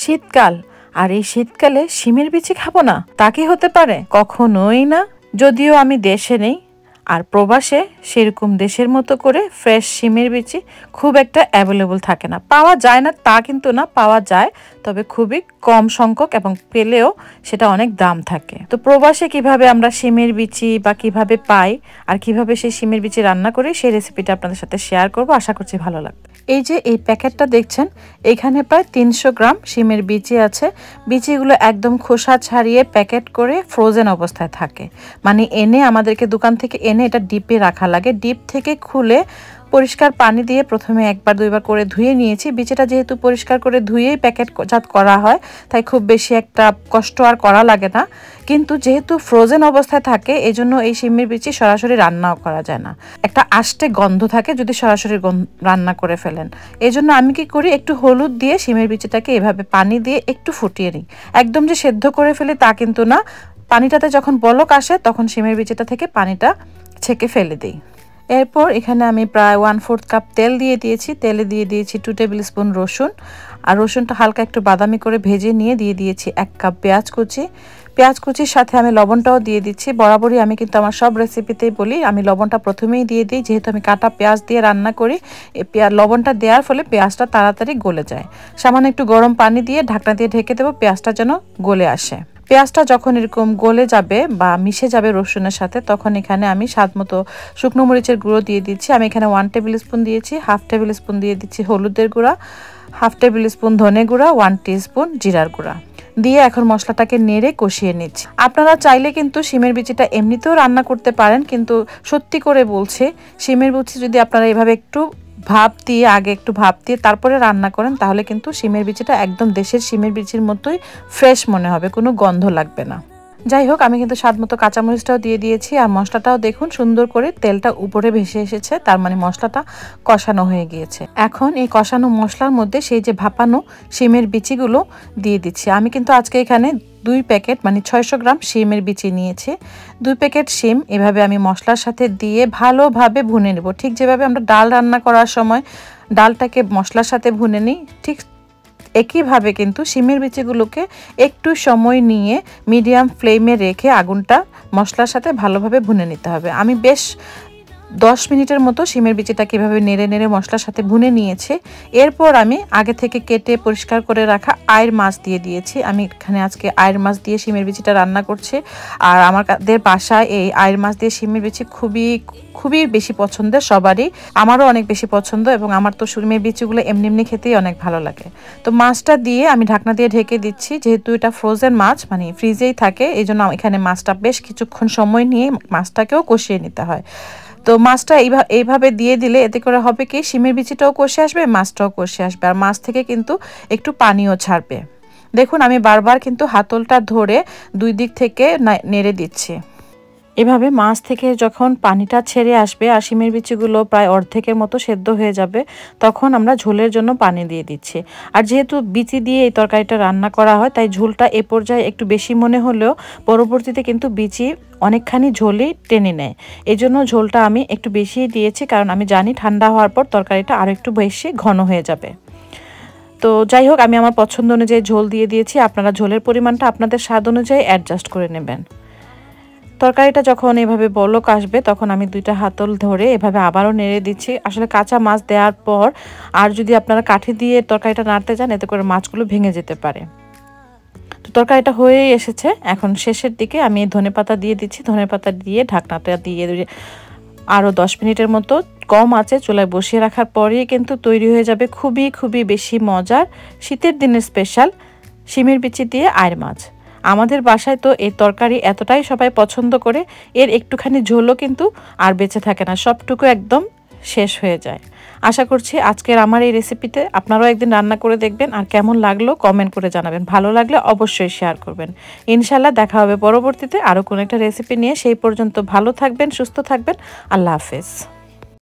শীতকাল, আর এই শীতকালে শিমের বিচি খাবো না, তা কি হতে পারে? কখনোই না। যদিও আমি দেশে নেই, আর প্রবাসে সেরকম দেশের মতো করে ফ্রেশ শিমের বিচি খুব একটা অ্যাভেলেবল থাকে না। পাওয়া যায় না তা কিন্তু না, পাওয়া যায়, তবে খুবই কম সংখ্যক, এবং পেলেও সেটা অনেক দাম থাকে। তো প্রবাসে কিভাবে আমরা শিমের বিচি বা কিভাবে পাই আর কিভাবে সেই শিমের বিচি রান্না করি সেই রেসিপিটা আপনাদের সাথে শেয়ার করব। আশা করছি ভালো লাগবে। এই যে এই প্যাকেটটা দেখছেন, এখানে প্রায় 300 গ্রাম শিমের বিচি আছে। বিচিগুলো একদম খোসা ছাড়িয়ে প্যাকেট করে ফ্রোজেন অবস্থায় থাকে, মানে এনে আমাদেরকে দোকান থেকে এনে এটা ডিপে রাখা লাগে। ডিপ থেকে খুলে পরিষ্কার পানি দিয়ে প্রথমে একবার দুইবার করে ধুয়ে নিয়েছি। বিচিটা যেহেতু পরিষ্কার করে ধুয়েই প্যাকেটজাত করা হয়, তাই খুব বেশি একটা কষ্ট আর করা লাগে না। কিন্তু যেহেতু ফ্রোজেন অবস্থায় থাকে, এই জন্য এই শিমের বিচি সরাসরি রান্নাও করা যায় না। একটা আষ্টে গন্ধ থাকে যদি সরাসরি রান্না করে ফেলেন। এই জন্য আমি কি করি, একটু হলুদ দিয়ে শিমের বিচিটাকে এভাবে পানি দিয়ে একটু ফুটিয়ে নিই। একদম যে সেদ্ধ করে ফেলি তা কিন্তু না। পানিটাতে যখন বলক আসে তখন শিমের বিচিটা থেকে পানিটা ছেঁকে ফেলে দিই। এরপর এখানে আমি প্রায় 1/4 কাপ তেল দিয়ে দিয়েছি। তেলে দিয়ে দিয়েছি 2 টেবিল স্পুন রসুন, আর রসুনটা হালকা একটু বাদামি করে ভেজে নিয়ে দিয়ে দিয়েছি 1 কাপ পেঁয়াজ কুচি। পেঁয়াজ কুচির সাথে আমি লবণটাও দিয়ে দিচ্ছি। বরাবরই আমি কিন্তু আমার সব রেসিপিতেই বলি আমি লবণটা প্রথমেই দিয়ে দিই, যেহেতু আমি কাটা পেঁয়াজ দিয়ে রান্না করি। লবণটা দেওয়ার ফলে পেঁয়াজটা তাড়াতাড়ি গলে যায়। সামান্য একটু গরম পানি দিয়ে ঢাকনা দিয়ে ঢেকে দেবো, পেঁয়াজটা যেন গলে আসে। পেঁয়াজটা যখন এরকম গলে যাবে বা মিশে যাবে রসুনের সাথে, তখন এখানে আমি স্বাদ মতো শুকনো মরিচের গুঁড়ো দিয়ে দিচ্ছি। আমি এখানে 1 টেবিল স্পুন দিয়েছি। 1/2 টেবিল স্পুন দিয়ে দিচ্ছি হলুদের গুঁড়া, 1/2 টেবিল স্পুন ধনে গুঁড়া, 1 টিস্পুন জিরার গুঁড়া দিয়ে এখন মশলাটাকে নেড়ে কষিয়ে নিচ্ছি। আপনারা চাইলে কিন্তু শিমের বিচিটা এমনিতেও রান্না করতে পারেন, কিন্তু সত্যি করে বলছি, শিমের বিচি যদি আপনারা এভাবে একটু আগে একটু ভাপ দিয়ে তারপরে রান্না করেন, তাহলে কিন্তু শিমের বিচিটা একদম দেশের শিমের বিচির মতোই ফ্রেশ মনে হবে, কোনো গন্ধ লাগবে না। যাই হোক, আমি কিন্তু স্বাদ মতো কাঁচামরিচটাও দিয়ে দিয়েছি, আর মশলাটাও দেখুন সুন্দর করে তেলটা উপরে ভেসে এসেছে, তার মানে মশলাটা কষানো হয়ে গিয়েছে। এখন এই কষানো মশলার মধ্যে সেই যে ভাপানো শিমের বিচিগুলো দিয়ে দিচ্ছি। আমি কিন্তু আজকে এখানে 2 প্যাকেট মানে 600 গ্রাম শিমের বিচি নিয়েছি। 2 প্যাকেট শিম এভাবে আমি মশলার সাথে দিয়ে ভালোভাবে ভুনে নেব। ঠিক যেভাবে আমরা ডাল রান্না করার সময় ডালটাকে মশলার সাথে ভুনে নিই, ঠিক একইভাবে কিন্তু শিমের বিচিগুলোকে একটু সময় নিয়ে মিডিয়াম ফ্লেমে রেখে আগুনটা মশলার সাথে ভালোভাবে ভুনে নিতে হবে। আমি বেশ 10 মিনিটের মতো শিমের বিচিটাকে এভাবে নেড়ে নেড়ে মশলার সাথে ভুনে নিয়েছি। এরপর আমি আগে থেকে কেটে পরিষ্কার করে রাখা আয়ের মাছ দিয়ে দিয়েছি। আমি এখানে আজকে আয়ের মাছ দিয়ে শিমের বিচিটা রান্না করছি, আর আমাদের বাসায় এই আয়ের মাছ দিয়ে শিমের বিচি খুবই খুবই বেশি পছন্দের সবারই, আমারও অনেক বেশি পছন্দ, এবং আমার তো শিমের বিচিগুলো এমনি এমনি খেতেই অনেক ভালো লাগে। তো মাছটা দিয়ে আমি ঢাকনা দিয়ে ঢেকে দিচ্ছি। যেহেতু এটা ফ্রোজেন মাছ, মানে ফ্রিজেই থাকে, এই জন্য এখানে মাছটা বেশ কিছুক্ষণ সময় নিয়ে মাছটাকেও কষিয়ে নিতে হয়। তো মাছটা এইভাবে দিয়ে দিলে এতে করে হবে কি, শিমের বিচিটাও কষে আসবে, মাছটাও কষে আসবে, আর মাছ থেকে কিন্তু একটু পানিও ছাড়বে। দেখুন আমি বারবার কিন্তু হাতলটা ধরে 2 দিক থেকে নেড়ে দিচ্ছি। এভাবে মাছ থেকে যখন পানিটা ছেড়ে আসবে আর শিমের বিচিগুলো প্রায় অর্ধেকের মতো সেদ্ধ হয়ে যাবে, তখন আমরা ঝোলের জন্য পানি দিয়ে দিচ্ছি। আর যেহেতু বিচি দিয়ে এই তরকারিটা রান্না করা হয়, তাই ঝোলটা এ পর্যায়ে একটু বেশি মনে হলেও পরবর্তীতে কিন্তু বিচি অনেকখানি ঝোলই টেনে নেয়। এই জন্য ঝোলটা আমি একটু বেশিই দিয়েছি, কারণ আমি জানি ঠান্ডা হওয়ার পর তরকারিটা আরও একটু বেশি ঘন হয়ে যাবে। তো যাই হোক, আমি আমার পছন্দ অনুযায়ী ঝোল দিয়ে দিয়েছি। আপনারা ঝোলের পরিমাণটা আপনাদের স্বাদ অনুযায়ী অ্যাডজাস্ট করে নেবেন। তরকারিটা যখন এভাবে বলক আসবে, তখন আমি 2টা হাতল ধরে এভাবে আবারও নেড়ে দিচ্ছি। আসলে কাঁচা মাছ দেওয়ার পর আর যদি আপনারা কাঠি দিয়ে তরকারিটা নাড়তে যান, এতে করে মাছগুলো ভেঙে যেতে পারে। তো তরকারিটা হয়েই এসেছে। এখন শেষের দিকে আমি ধনেপাতা দিয়ে দিচ্ছি। ধনেপাতা দিয়ে ঢাকনাটা দিয়ে আরও 10 মিনিটের মতো কম আঁচে চুলায় বসিয়ে রাখার পরেই কিন্তু তৈরি হয়ে যাবে খুবই খুবই বেশি মজার শীতের দিনের স্পেশাল শিমের বিচি দিয়ে আয়ের মাছ। আমাদের বাসায় তো এই তরকারি এতটাই সবাই পছন্দ করে, এর একটুখানি ঝোলও কিন্তু আর বেঁচে থাকে না, সবটুকু একদম শেষ হয়ে যায়। আশা করছি আজকের আমার এই রেসিপিতে আপনারাও একদিন রান্না করে দেখবেন, আর কেমন লাগলো কমেন্ট করে জানাবেন। ভালো লাগলে অবশ্যই শেয়ার করবেন। ইনশাল্লাহ দেখা হবে পরবর্তীতে আরও কোনো একটা রেসিপি নিয়ে। সেই পর্যন্ত ভালো থাকবেন, সুস্থ থাকবেন। আল্লাহ হাফেজ।